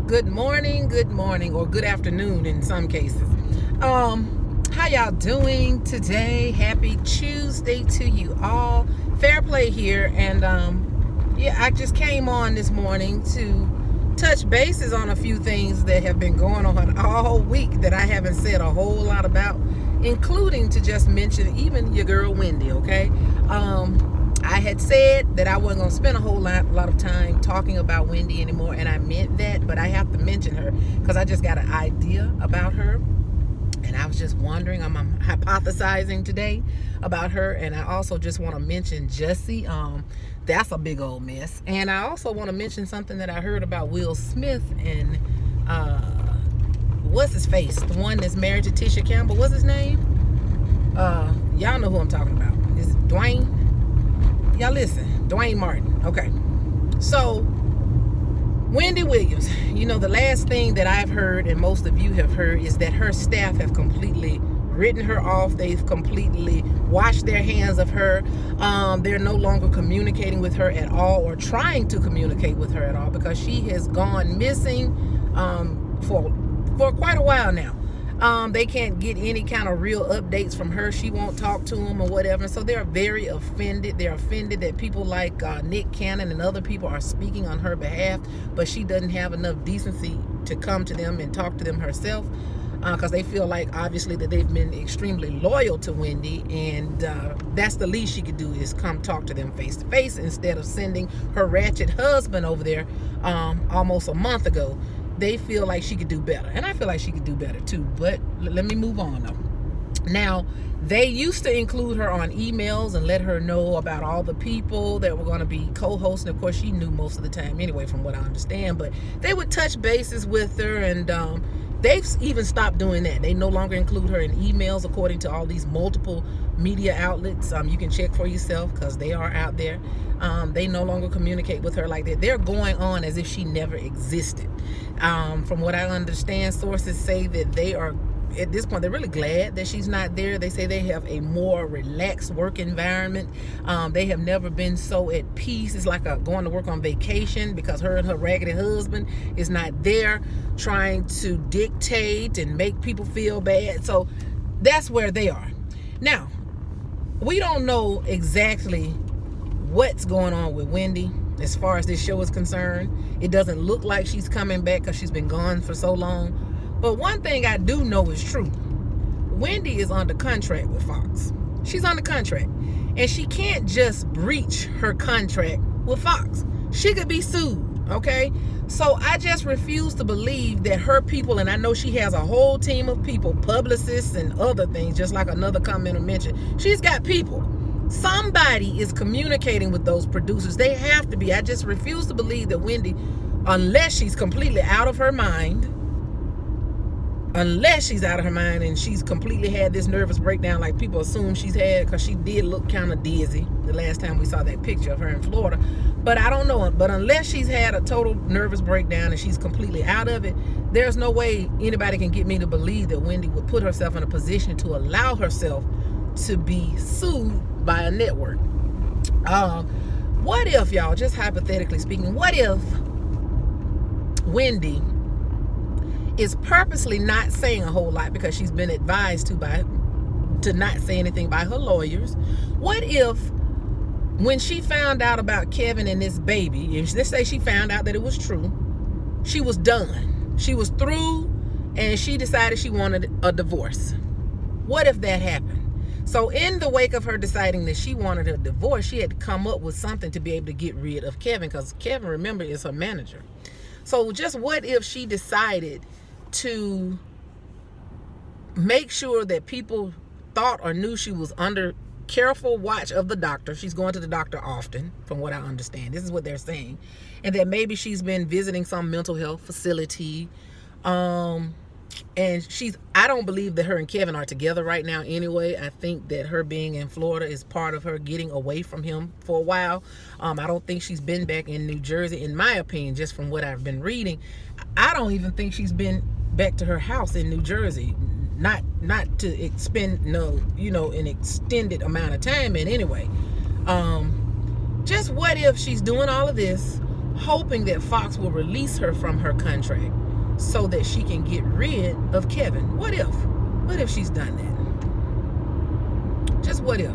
Good morning, or good afternoon in some cases. How y'all doing today? Happy Tuesday to you all. Fair play here, and I just came on this morning to touch bases on a few things that have been going on all week that I haven't said a whole lot about, including to just mention even your girl Wendy. Okay. I had said that I wasn't going to spend a whole lot of time talking about Wendy anymore, and I meant that, but I have to mention her because I just got an idea about her, and I was just wondering, I'm hypothesizing today about her, and I also just want to mention Jussie. That's a big old mess. And I also want to mention something that I heard about Will Smith and what's his face? The one that's married to Tisha Campbell. What's his name? Y'all know who I'm talking about. Is it Dwayne? Y'all listen, Dwayne Martin. Okay. So, Wendy Williams, the last thing that I've heard, and most of you have heard, is that her staff have completely written her off. They've completely washed their hands of her. They're no longer communicating with her at all, or trying to communicate with her at all, because she has gone missing for quite a while now. They can't get any kind of real updates from her. She won't talk to them or whatever. So they're very offended. They're offended that people like Nick Cannon and other people are speaking on her behalf, but she doesn't have enough decency to come to them and talk to them herself, because they feel like, obviously, that they've been extremely loyal to Wendy, and that's the least she could do, is come talk to them face to face, instead of sending her ratchet husband over there almost a month ago. They feel like she could do better, and I feel like she could do better too, but let me move on though. Now, they used to include her on emails and let her know about all the people that were going to be co-hosting. Of course, she knew most of the time anyway, from what I understand, but they would touch bases with her, and they've even stopped doing that. They no longer include her in emails, according to all these multiple media outlets. You can check for yourself, because they are out there. They no longer communicate with her like that. They're going on as if she never existed. From what I understand, sources say that they are, at this point, they're really glad that she's not there. They say they have a more relaxed work environment. They have never been so at peace. It's like going to work on vacation, because her and her raggedy husband is not there, trying to dictate and make people feel bad. So that's where they are. Now, we don't know exactly what's going on with Wendy as far as this show is concerned. It doesn't look like she's coming back, because she's been gone for so long. But one thing I do know is true. Wendy is under contract with Fox. She's under contract. And she can't just breach her contract with Fox. She could be sued, okay? So I just refuse to believe that her people, and I know she has a whole team of people, publicists and other things, just like another commenter mentioned. She's got people. Somebody is communicating with those producers. They have to be. I just refuse to believe that Wendy, unless she's completely out of her mind, and she's completely had this nervous breakdown like people assume she's had, because she did look kind of dizzy the last time we saw that picture of her in Florida. But I don't know. But unless she's had a total nervous breakdown and she's completely out of it, there's no way anybody can get me to believe that Wendy would put herself in a position to allow herself to be sued by a network. What if, y'all, just hypothetically speaking, what if Wendy is purposely not saying a whole lot because she's been advised to not say anything by her lawyers? What if, when she found out about Kevin and this baby, if let's say she found out that it was true, she was done, she was through, and she decided she wanted a divorce? What if that happened? So in the wake of her deciding that she wanted a divorce, she had to come up with something to be able to get rid of Kevin, because Kevin, remember, is her manager. So just what if she decided to make sure that people thought or knew she was under careful watch of the doctor? She's going to the doctor often, from what I understand. This is what they're saying. And that maybe she's been visiting some mental health facility. And I don't believe that her and Kevin are together right now anyway. I think that her being in Florida is part of her getting away from him for a while. I don't think she's been back in New Jersey, in my opinion, just from what I've been reading. I don't even think she's been back to her house in New Jersey. Not to spend an extended amount of time in anyway. Just what if she's doing all of this, hoping that Fox will release her from her contract so that she can get rid of Kevin. What if? What if she's done that? Just what if?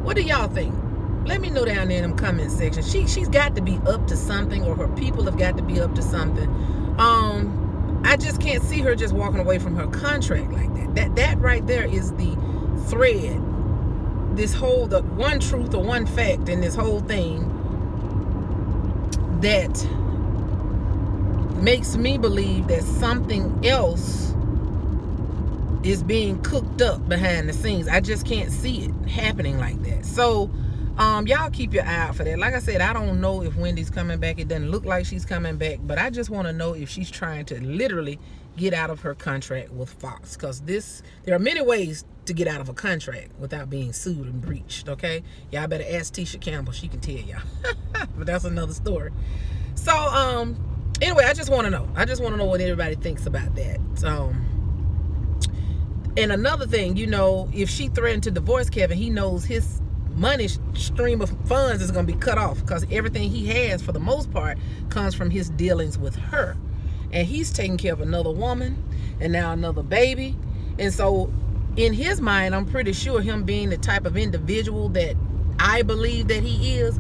What do y'all think? Let me know down there in the comment section. She's got to be up to something, or her people have got to be up to something. I just can't see her just walking away from her contract like that. That right there is the thread. This whole, the one truth or one fact in this whole thing that makes me believe that something else is being cooked up behind the scenes. I just can't see it happening like that. So y'all keep your eye out for that. Like I said, I don't know if Wendy's coming back. It doesn't look like she's coming back, but I just want to know if she's trying to literally get out of her contract with Fox, because there are many ways to get out of a contract without being sued and breached. Okay, y'all better ask Tisha Campbell, she can tell y'all. But that's another story. So anyway, I just want to know what everybody thinks about that. And another thing, if she threatened to divorce Kevin, he knows his money stream of funds is going to be cut off, because everything he has for the most part comes from his dealings with her, and he's taking care of another woman and now another baby. And so in his mind, I'm pretty sure, him being the type of individual that I believe that he is,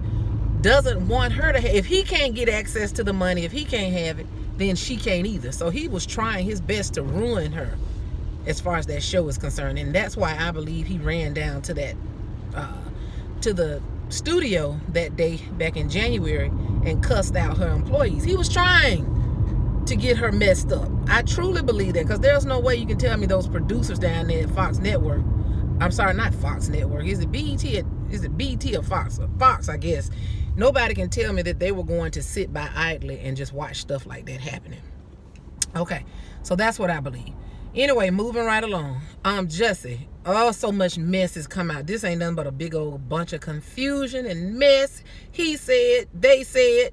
doesn't want her to have, if he can't get access to the money, if he can't have it, then she can't either. So he was trying his best to ruin her as far as that show is concerned. And that's why I believe he ran down to that to the studio that day back in January and cussed out her employees. He was trying to get her messed up. I truly believe that, because there's no way you can tell me those producers down there at Fox Network, I'm sorry, not Fox Network, is it BET? Is it BET or Fox? Fox, I guess. Nobody can tell me that they were going to sit by idly and just watch stuff like that happening. Okay, so that's what I believe. Anyway, moving right along. Jussie. Oh, so much mess has come out. This ain't nothing but a big old bunch of confusion and mess. He said, they said.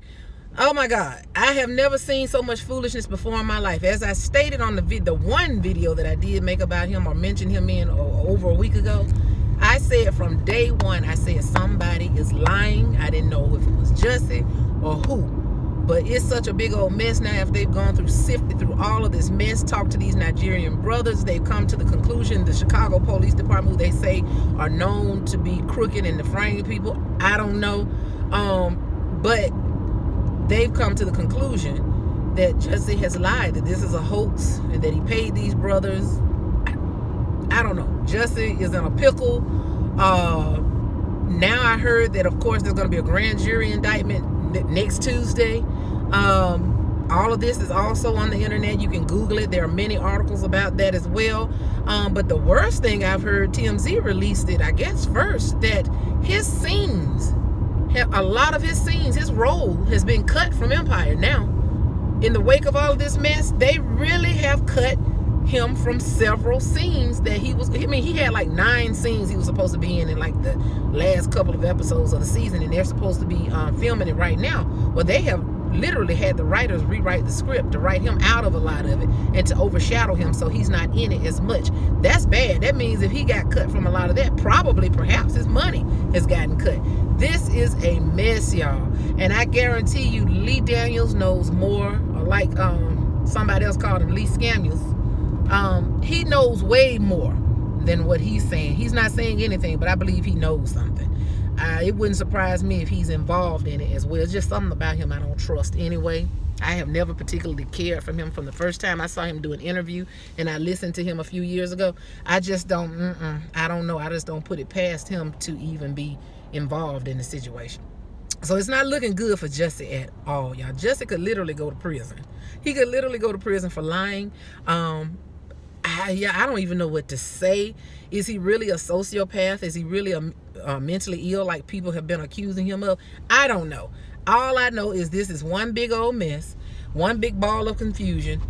Oh my God. I have never seen so much foolishness before in my life. As I stated on the one video that I did make about him or mention him in over a week ago, I said from day one, I said somebody is lying. I didn't know if it was Jussie or who. But it's such a big old mess now. If they've gone through, sifted through all of this mess, talked to these Nigerian brothers, they've come to the conclusion, the Chicago Police Department, who they say are known to be crooked and defrauding people, I don't know. But they've come to the conclusion that Jussie has lied, that this is a hoax, and that he paid these brothers. I don't know. Jussie is in a pickle. Now I heard that, of course, there's going to be a grand jury indictment next Tuesday. All of this is also on the internet. You can Google it. There are many articles about that as well. But the worst thing I've heard, TMZ released it, I guess, first, that his scenes, a lot of his scenes, his role has been cut from Empire. Now, in the wake of all of this mess, they really have cut him from several scenes that he had like 9 scenes he was supposed to be in like the last couple of episodes of the season, and they're supposed to be filming it right now. Well, they have literally had the writers rewrite the script to write him out of a lot of it and to overshadow him so he's not in it as much. That's bad. That means if he got cut from a lot of that, perhaps his money has gotten cut. This is a mess, y'all, and I guarantee you Lee Daniels knows more, or like somebody else called him Lee Scamuels. He knows way more than what he's saying. He's not saying anything, but I believe he knows something. It wouldn't surprise me if he's involved in it as well. It's just something about him I don't trust anyway. I have never particularly cared for him from the first time I saw him do an interview and I listened to him a few years ago. I just don't, I don't know. I just don't put it past him to even be involved in the situation. So it's not looking good for Jussie at all, y'all. Jussie could literally go to prison. He could literally go to prison for lying. I don't even know what to say. Is he really a sociopath? Is he really a mentally ill like people have been accusing him of? I don't know. All I know is this is one big old mess, one big ball of confusion,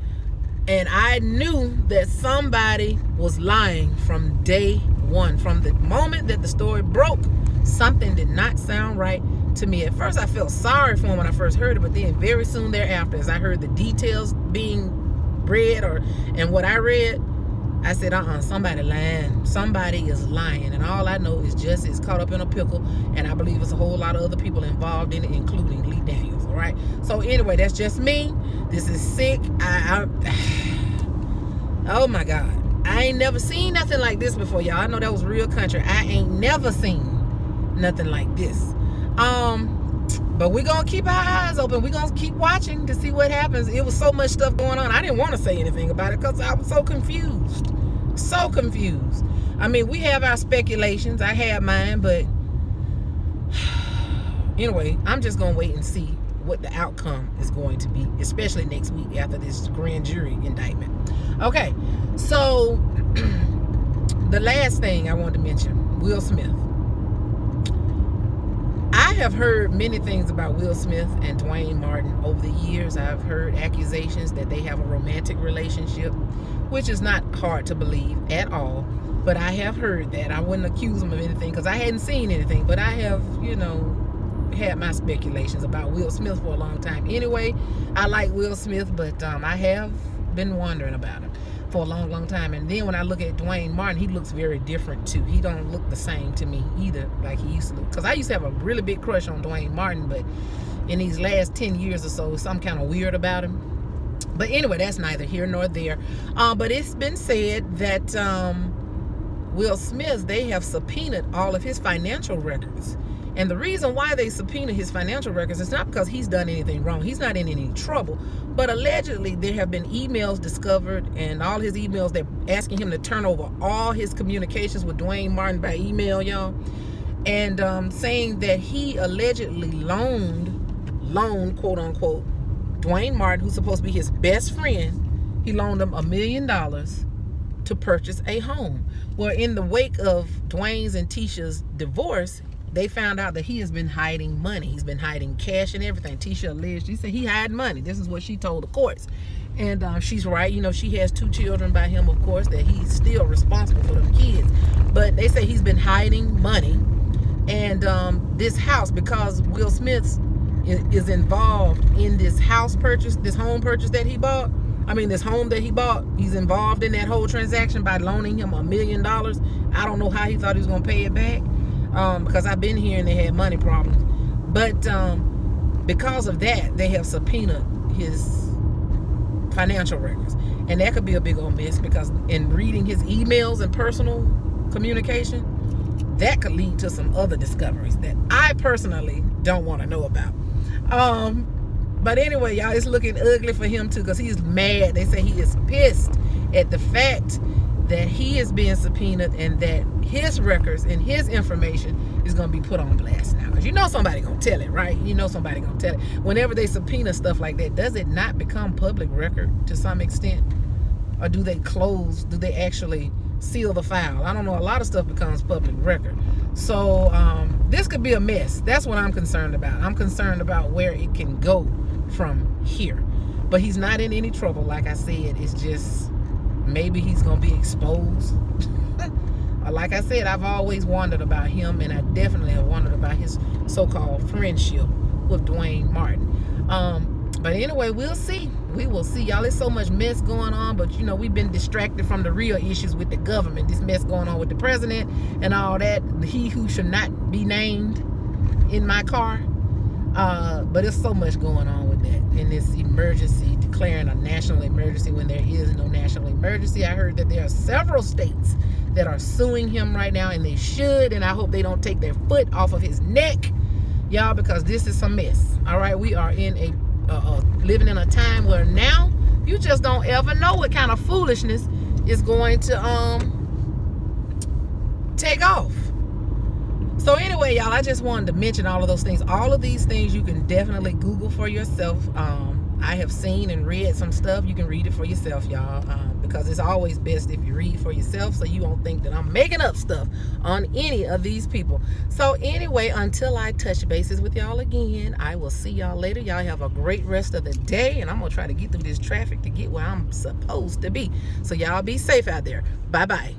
and I knew that somebody was lying from day one. From the moment that the story broke, something did not sound right to me. At first I felt sorry for him when I first heard it, but then very soon thereafter, as I heard the details being read and what I read, I said, somebody lying. Somebody is lying. And all I know is Jussie is caught up in a pickle, and I believe there's a whole lot of other people involved in it, including Lee Daniels. disrespectful, right? So anyway, that's just me. This is sick. Oh my God. I ain't never seen nothing like this before, y'all. I know that was real country. I ain't never seen nothing like this. But we're going to keep our eyes open. We're going to keep watching to see what happens. It was so much stuff going on. I didn't want to say anything about it because I was so confused. So confused. I mean, we have our speculations. I have mine, but anyway, I'm just going to wait and see what the outcome is going to be, especially next week after this grand jury indictment. Okay, so the last thing I wanted to mention, Will Smith. I have heard many things about Will Smith and Dwayne Martin over the years. I've heard accusations that they have a romantic relationship, which is not hard to believe at all. But I have heard that. I wouldn't accuse them of anything because I hadn't seen anything. But I have, had my speculations about Will Smith for a long time. Anyway, I like Will Smith, but I have been wondering about him for a long, long time. And then when I look at Dwayne Martin, he looks very different too. He don't look the same to me either like he used to look. Because I used to have a really big crush on Dwayne Martin, but in these last 10 years or so, something kind of weird about him. But anyway, that's neither here nor there. But it's been said that Will Smith, they have subpoenaed all of his financial records. And the reason why they subpoena his financial records is not because he's done anything wrong. He's not in any trouble. But allegedly, there have been emails discovered, and all his emails, they're asking him to turn over all his communications with Dwayne Martin by email, y'all. And saying that he allegedly loaned, quote unquote, Dwayne Martin, who's supposed to be his best friend, he loaned him $1 million to purchase a home. Well, in the wake of Dwayne's and Tisha's divorce, they found out that he has been hiding money. He's been hiding cash and everything. Tisha alleged, she said he hid money. This is what she told the courts. And she's right. She has 2 children by him, of course, that he's still responsible for them kids. But they say he's been hiding money. And this house, because Will Smith is involved in this house purchase, this home purchase that he bought. This home that he bought, he's involved in that whole transaction by loaning him $1 million. I don't know how he thought he was going to pay it back. Because I've been hearing they had money problems. But because of that, they have subpoenaed his financial records. And that could be a big old mess, because in reading his emails and personal communication, that could lead to some other discoveries that I personally don't want to know about. But anyway, y'all, it's looking ugly for him too, because he's mad. They say he is pissed at the fact that he is being subpoenaed and that his records and his information is going to be put on blast now. Because somebody going to tell it, right? Somebody going to tell it. Whenever they subpoena stuff like that, does it not become public record to some extent? Or do they actually seal the file? I don't know. A lot of stuff becomes public record. So this could be a mess. That's what I'm concerned about. I'm concerned about where it can go from here. But he's not in any trouble, like I said. It's just maybe he's going to be exposed. Like I said, I've always wondered about him, and I definitely have wondered about his so-called friendship with Dwayne Martin. But anyway, we'll see. We will see, y'all. There's so much mess going on, but we've been distracted from the real issues with the government. This mess going on with the president and all that. He who should not be named in my car. But there's so much going on with that. In this emergency, declaring a national emergency when there is no national emergency. I heard that there are several states that are suing him right now, and they should, and I hope they don't take their foot off of his neck, y'all, because this is some mess. All right, we are in living in a time where now you just don't ever know what kind of foolishness is going to take off. So anyway, y'all, I just wanted to mention all of those things. All of these things you can definitely Google for yourself. I have seen and read some stuff. You can read it for yourself, y'all, because it's always best if you read for yourself, so you won't think that I'm making up stuff on any of these people. So anyway, until I touch bases with y'all again, I will see y'all later. Y'all have a great rest of the day, and I'm going to try to get through this traffic to get where I'm supposed to be. So y'all be safe out there. Bye-bye.